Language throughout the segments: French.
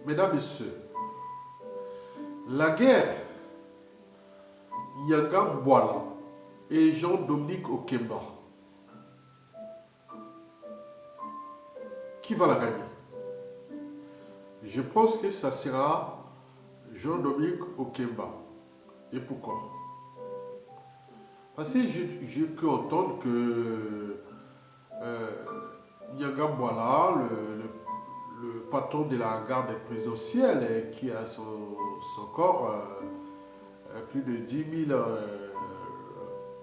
Mesdames, Messieurs, la guerre Nyanga Mbwala et Jean-Dominique Okemba, qui va la gagner? Je pense que ça sera Jean-Dominique Okemba. Et pourquoi? Parce que j'ai pu entendre que Nyanga Mbwala, le patron de la garde présidentielle, qui a son corps plus de 10 000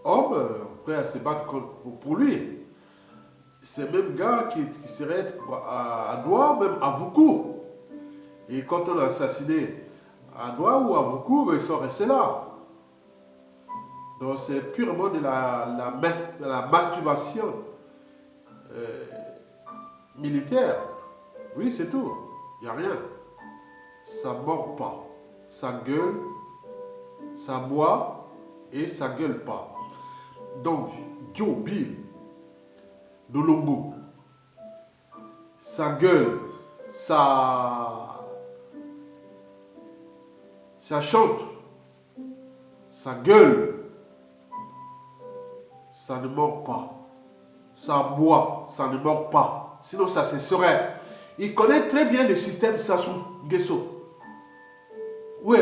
hommes prêts à se battre pour lui. C'est le même gars qui serait à Douala, même à Vuku. Et quand on a assassiné à Douala ou à Vuku, ils sont restés là. Donc c'est purement de la masturbation militaire. Oui, c'est tout. Il n'y a rien. Ça ne mord pas. Ça gueule, ça boit et ça gueule pas. Donc, Joe Bill, Dolombo, ça gueule, ça chante, ça gueule, ça ne mord pas. Ça boit, ça ne mord pas. Sinon, ça se serait. Il connaît très bien le système Sassou Nguesso. Où est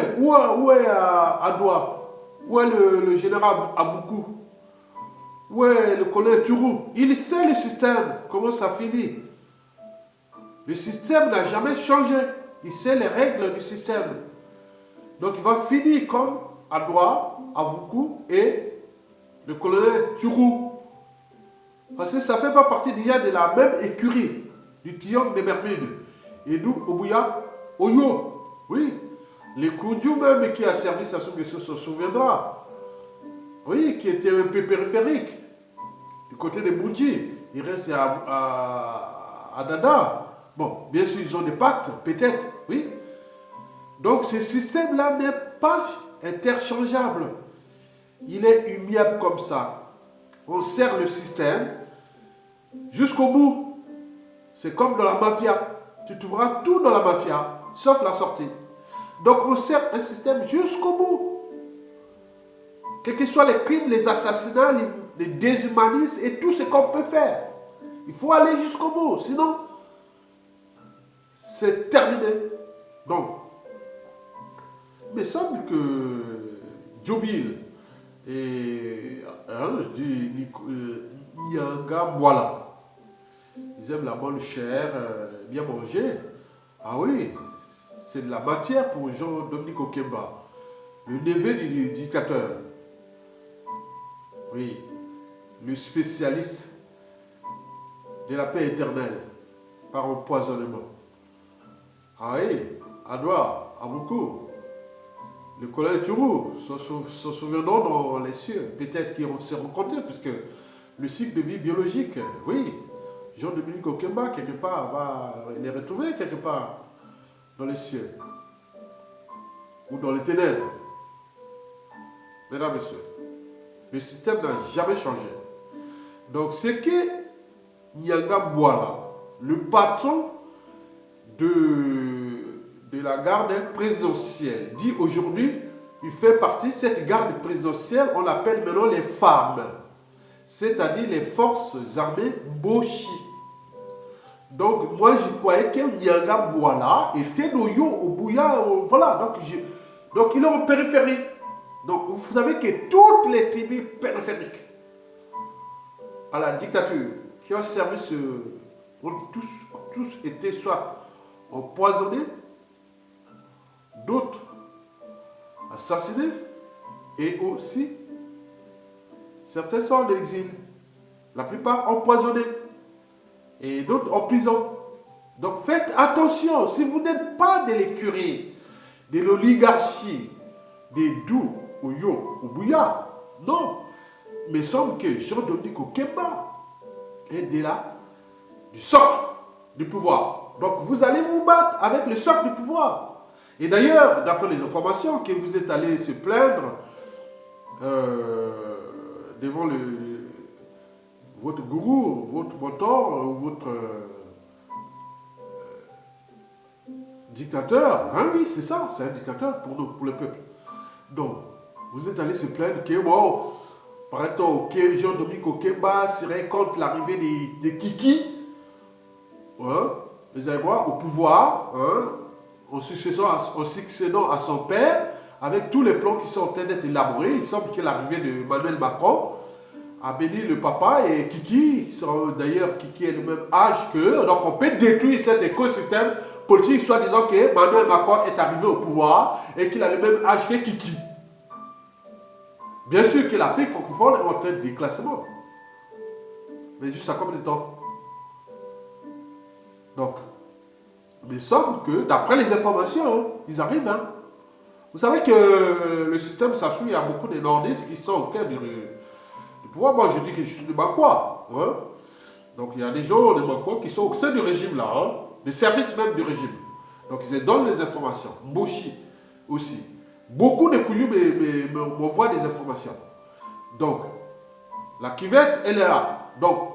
à Douala? Où est le général Avoukou? Où est le colonel Turou? Il sait le système, comment ça finit. Le système n'a jamais changé. Il sait les règles du système. Donc il va finir comme à Douala, Avoukou et le colonel Turou. Parce que ça ne fait pas partie déjà de la même écurie du triangle des Bermudes. Et nous, Obuya, Oyo, oui. Les Koudjou même qui a servi Sassou Nguesso se souviendra. Oui, qui était un peu périphérique. Du côté de Boudji. Il reste à Dada. Bon, bien sûr, ils ont des pactes, peut-être, oui. Donc ce système-là n'est pas interchangeable. Il est humiliable comme ça. On sert le système jusqu'au bout. C'est comme dans la mafia. Tu trouveras tout dans la mafia, sauf la sortie. Donc on sert un système jusqu'au bout. Quels que soient les crimes, les assassinats, les déshumanismes et tout ce qu'on peut faire. Il faut aller jusqu'au bout, sinon c'est terminé. Donc, il me semble que Djobil et je dis Nyanga Mbwala, ils aiment la bonne chair, bien manger. Ah oui, c'est de la matière pour Jean-Dominique Okemba, le neveu du dictateur. Oui, le spécialiste de la paix éternelle par empoisonnement. Ah oui, à Douala, à beaucoup. Le colonel Turou se souviendront dans les cieux. Peut-être qu'ils vont se rencontrer, puisque le cycle de vie biologique, oui, Jean-Dominique Okemba, quelque part, va les retrouver quelque part dans les cieux. Ou dans les ténèbres. Mesdames et messieurs, le système n'a jamais changé. Donc, c'est que Nyanga Mbwala, le patron de la garde présidentielle, dit aujourd'hui, il fait partie de cette garde présidentielle, on l'appelle maintenant les femmes, c'est-à-dire les forces armées Boshi. Donc, moi, je croyais que Nyanga Mbwala était Noyo, Obuya, voilà, donc il est en périphérie. Donc, vous savez que toutes les tribus périphériques à la dictature qui ont servi ont tous été soit empoisonnés, d'autres assassinés, et aussi certains sont en exil, la plupart empoisonnés, et d'autres en prison. Donc faites attention, si vous n'êtes pas de l'écurie, de l'oligarchie, des Dou, Oyo, Obuya, non, mais il semble que Jean-Dominique Okemba est de là, du socle du pouvoir. Donc vous allez vous battre avec le socle du pouvoir. Et d'ailleurs, d'après les informations que vous êtes allé se plaindre devant votre gourou, votre mentor, ou votre Dictateur, hein, oui, c'est ça, c'est un dictateur pour nous, pour le peuple. Donc, vous êtes allé se plaindre que, bon, par exemple, Jean-Dominique Okemba serait contre l'arrivée des Kiki, hein, les Aïbois, au pouvoir, hein, en succédant à son père, avec tous les plans qui sont en train d'être élaborés. Il semble que l'arrivée de Emmanuel Macron a béni le papa et Kiki, d'ailleurs Kiki est le même âge qu'eux, donc on peut détruire cet écosystème politique, soit disant que Emmanuel Macron est arrivé au pouvoir et qu'il a le même âge que Kiki. Bien sûr que l'Afrique francophone est en train de déclassement. Mais juste à combien de temps? Donc, il me semble que, d'après les informations, ils arrivent. Hein. Vous savez que le système Sassou, il y a beaucoup de nordistes qui sont au cœur du pouvoir. Moi, je dis que je suis de Makwa. Hein. Donc, il y a des gens de Makwa qui sont au sein du régime là, hein, des services même du régime. Donc, ils donnent les informations. Mboshi aussi. Beaucoup de couillous m'envoient des informations. Donc, la cuvette, elle est là. Donc,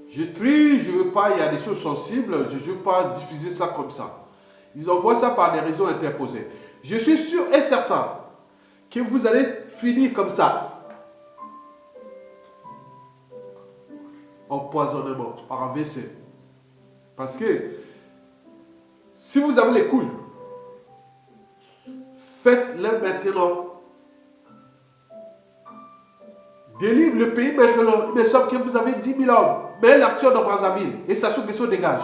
je trie, je ne veux pas, il y a des choses sensibles, je ne veux pas diffuser ça comme ça. Ils envoient ça par des réseaux interposés. Je suis sûr et certain que vous allez finir comme ça. Empoisonnement par AVC. Parce que si vous avez les couilles, faites-le maintenant. Délivre le pays maintenant. Il me semble que vous avez 10 000 hommes. Mais l'action de Brazzaville et Sassou Nguesso dégage.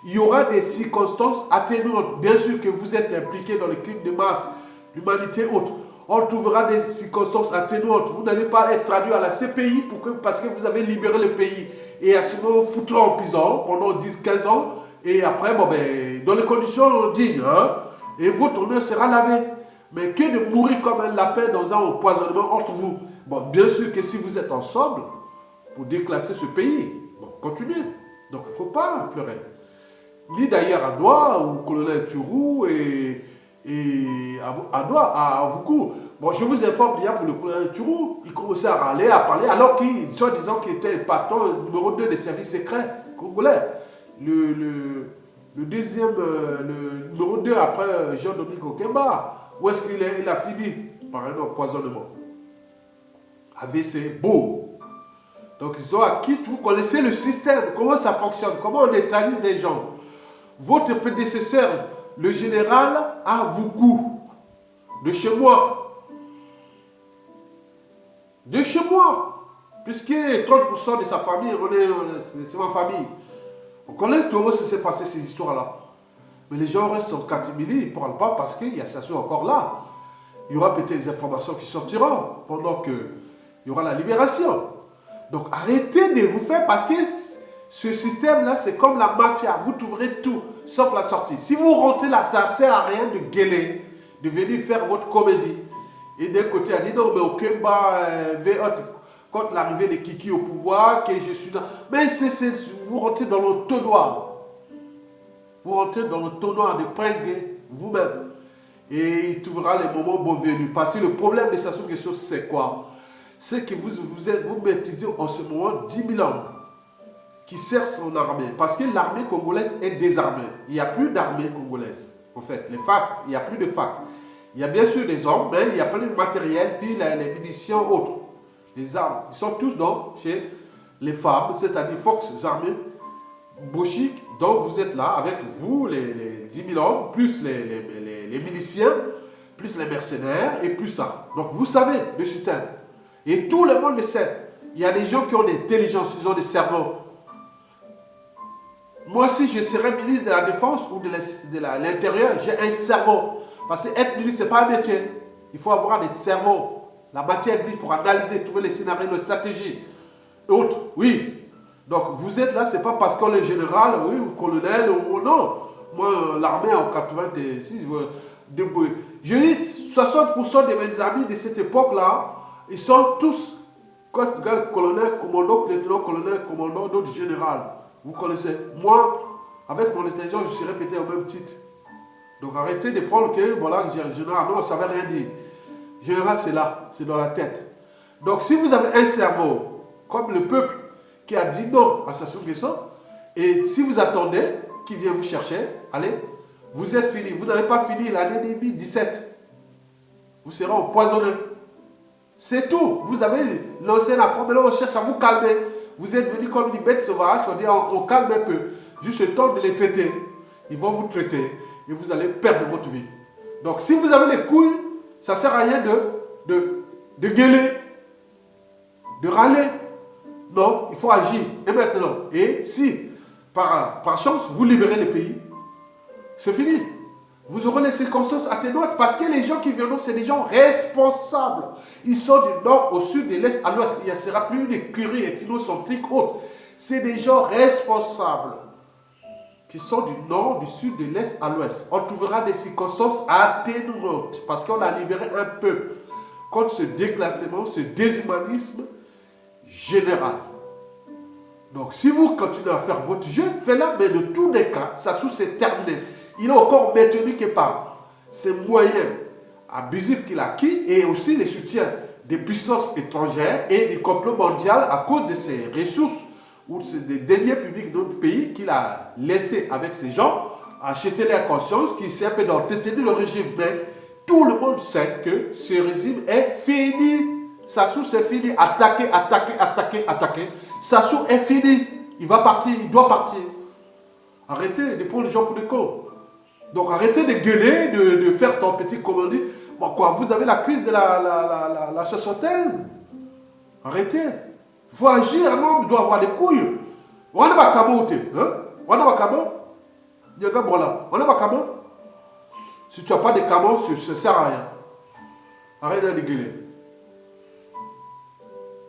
Il y aura des circonstances atténuantes. Bien sûr que vous êtes impliqués dans les crimes de masse, l'humanité autre. On trouvera des circonstances atténuantes. Vous n'allez pas être traduit à la CPI parce que vous avez libéré le pays. Et à ce moment, vous foutrez en prison pendant 10-15 ans. Et après, bon, ben, dans les conditions dignes. Hein, et votre honneur sera lavé. Mais que de mourir comme un lapin dans un empoisonnement entre vous. Bon, bien sûr que si vous êtes ensemble pour déclasser ce pays, bon, continuez. Donc, il ne faut pas pleurer. Ni d'ailleurs à Doua, ou colonel Turou, et à Doua, à Vuku. Bon, je vous informe bien pour le colonel Turou, il commençait à râler, à parler, alors qu'il, soi-disant qu'il était le patron numéro 2 des services secrets congolais. Le deuxième, le numéro 2 après Jean-Dominique Okemba, où est-ce qu'il a fini? Par un empoisonnement. AVC, beau. Donc ils ont acquis, vous connaissez le système, comment ça fonctionne, comment on neutralise les gens. Votre prédécesseur, le général Vuku, de chez moi. De chez moi. Puisque 30% de sa famille, c'est ma famille. On connaît comment ça s'est passé ces histoires-là. Mais les gens restent en catimini, ils ne parlent pas parce qu'il y a Sassou encore là. Il y aura peut-être des informations qui sortiront pendant qu'il y aura la libération. Donc arrêtez de vous faire parce que ce système-là, c'est comme la mafia. Vous trouverez tout, sauf la sortie. Si vous rentrez là, ça ne sert à rien de gueuler, de venir faire votre comédie. Et d'un côté, elle dit non, mais Okemba contre l'arrivée de Kiki au pouvoir, que je suis là. Mais vous rentrez dans le tonnoir. Vous rentrez dans le tonnoir de prendre vous-même. Et il trouvera les moments bons venus. Parce que le problème de Sassou Nguesso, c'est quoi? C'est que vous maîtrisez en ce moment 10 000 hommes qui servent son armée. Parce que l'armée congolaise est désarmée. Il n'y a plus d'armée congolaise. En fait, les FAC, il n'y a plus de FAC. Il y a bien sûr des hommes, mais il n'y a pas de matériel, puis les munitions autres. Les armes, ils sont tous chez les femmes, c'est-à-dire Fox, armées, Bochic. Donc vous êtes là avec vous, les 10 000 hommes, plus les miliciens, plus les mercenaires, et plus ça. Donc vous savez le système. Et tout le monde le sait. Il y a des gens qui ont de l'intelligence, ils ont des cerveaux. Moi, si je serais ministre de la Défense ou de l'Intérieur, j'ai un cerveau. Parce que être ministre, ce n'est pas un métier. Il faut avoir des cerveaux. La matière grise pour analyser, trouver les scénarios, les stratégies. Et autres, oui. Donc, vous êtes là, ce n'est pas parce qu'on est général, oui, ou colonel, ou non. Moi, l'armée en 86, je dis 60% de mes amis de cette époque-là, ils sont tous colonel, commandant, lieutenant-colonel, commandant, d'autres général. Vous connaissez. Moi, avec mon intelligence, je serais peut-être au même titre. Donc arrêtez de prendre que, voilà, général, non, ça ne veut rien dire. Général, c'est là, c'est dans la tête. Donc si vous avez un cerveau, comme le peuple qui a dit non à Sassou Nguesso, et si vous attendez qu'il vienne vous chercher, allez, Vous êtes fini. Vous n'avez pas fini l'année 2017. Vous serez empoisonné. C'est tout. Vous avez lancé la forme, mais là on cherche à vous calmer. Vous êtes venu comme une bête sauvage, on dit on calme un peu. Juste le temps de les traiter. Ils vont vous traiter et vous allez perdre votre vie. Donc si vous avez les couilles, ça ne sert à rien de gueuler, de râler. Non, il faut agir. Et maintenant, et si par chance vous libérez le pays, c'est fini. Vous aurez les circonstances atténuantes parce que les gens qui viendront, c'est des gens responsables. Ils sont du nord au sud, de l'est à l'ouest. Il ne sera plus une écurie ethnocentrique autre. C'est des gens responsables qui sont du nord, du sud, de l'est à l'ouest. On trouvera des circonstances atténuantes parce qu'on a libéré un peuple contre ce déclassement, ce déshumanisme général. Donc, si vous continuez à faire votre jeu, faites-le, mais de tous les cas, ça c'est terminé. Il est encore maintenu que par ces moyens abusifs qu'il a acquis et aussi les soutiens des puissances étrangères et du complot mondial à cause de ses ressources ou des deniers publics de notre pays qu'il a laissé avec ces gens, acheter leur conscience, qui s'est un peu d'entretenir le régime. Mais tout le monde sait que ce régime est fini. Sassou, c'est fini. Attaquer, attaquer, attaquer, attaquer. Sassou est fini. Il va partir, il doit partir. Arrêtez de prendre les gens pour des cons. Donc arrêtez de gueuler, de faire ton petit commandit. Bon, quoi, vous avez la crise de la soixantaine. Arrêtez. Il faut agir, non, il doit avoir des couilles. On a pas camo, hein? On a pas camo. Il y a un gars là. On a pas camo. Si tu n'as pas de camo, ça ne sert à rien. Arrête de gueuler.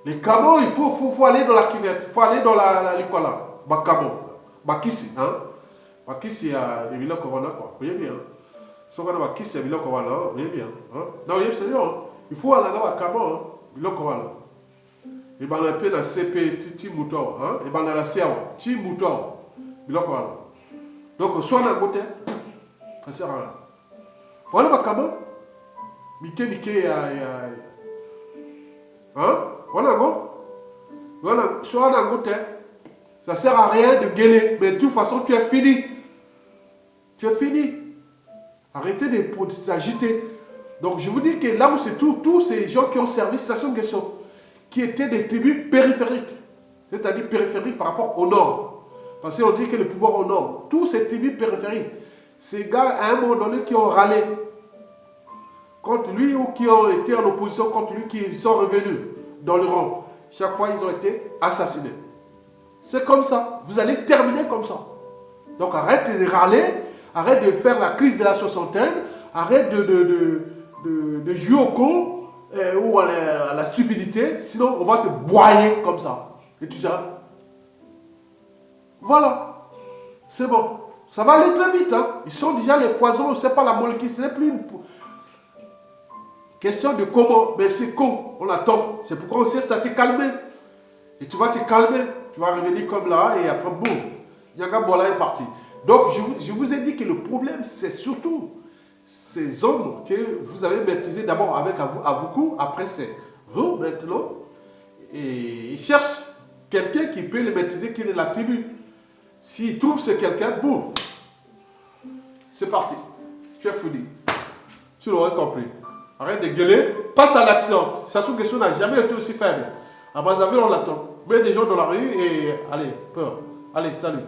Les camos, il faut aller dans la cuvette. Il faut aller dans l'école là. Bah camo. Bah ici, hein? Ici, il y a des villas corona, quoi. Vous voyez bien. Si on a des villas corona, vous voyez bien. Hein? Non, vous voyez, c'est bien. Il faut aller dans la camo, villas corona. Et bien, on appelle la CP, Titi Mouton. Et bien, on a la CA, Titi Mouton. Villas corona. Donc, soit on a un côté, ça sert à rien. Voilà, ma camo. Mickey, hein? Voilà, go. Voilà, soit on a un côté. Ça sert à rien de gueuler. Mais de toute façon, tu es fini. Tu es fini. Arrêtez de s'agiter. Donc je vous dis que là où c'est tous ces gens qui ont servi Sassou Nguesso, qui étaient des tribus périphériques, c'est-à-dire périphériques par rapport au nord. Parce qu'on dit que le pouvoir au nord, tous ces tribus périphériques, ces gars à un moment donné qui ont râlé contre lui ou qui ont été en opposition contre lui, qui sont revenus dans le rang. Chaque fois, ils ont été assassinés. C'est comme ça. Vous allez terminer comme ça. Donc arrête de râler, arrête de faire la crise de la soixantaine, arrête de jouer au con ou à la stupidité, sinon on va te broyer comme ça. Et tu sais. Voilà. C'est bon. Ça va aller très vite. Hein. Ils sont déjà les poisons, c'est pas la molécule, ce n'est plus une question de comment, mais c'est con, on attend. C'est pourquoi on sait que ça t'est calmé. Et tu vas te calmer. Tu vas revenir comme là et après, boum, Yaga Bola est parti. Donc, je vous ai dit que le problème, c'est surtout ces hommes que vous avez maîtrisés d'abord avec Avoukou, après c'est vous maintenant. Et ils cherchent quelqu'un qui peut les maîtriser, qui est la tribu. S'ils trouvent ce quelqu'un, boum, c'est parti. Tu es fini. Tu l'aurais compris. Arrête de gueuler, passe à l'action. Sassou Nguesso n'a jamais été aussi faible. À Brazzaville, on l'attend. Mets des gens dans la rue et allez, peur. Allez, salut.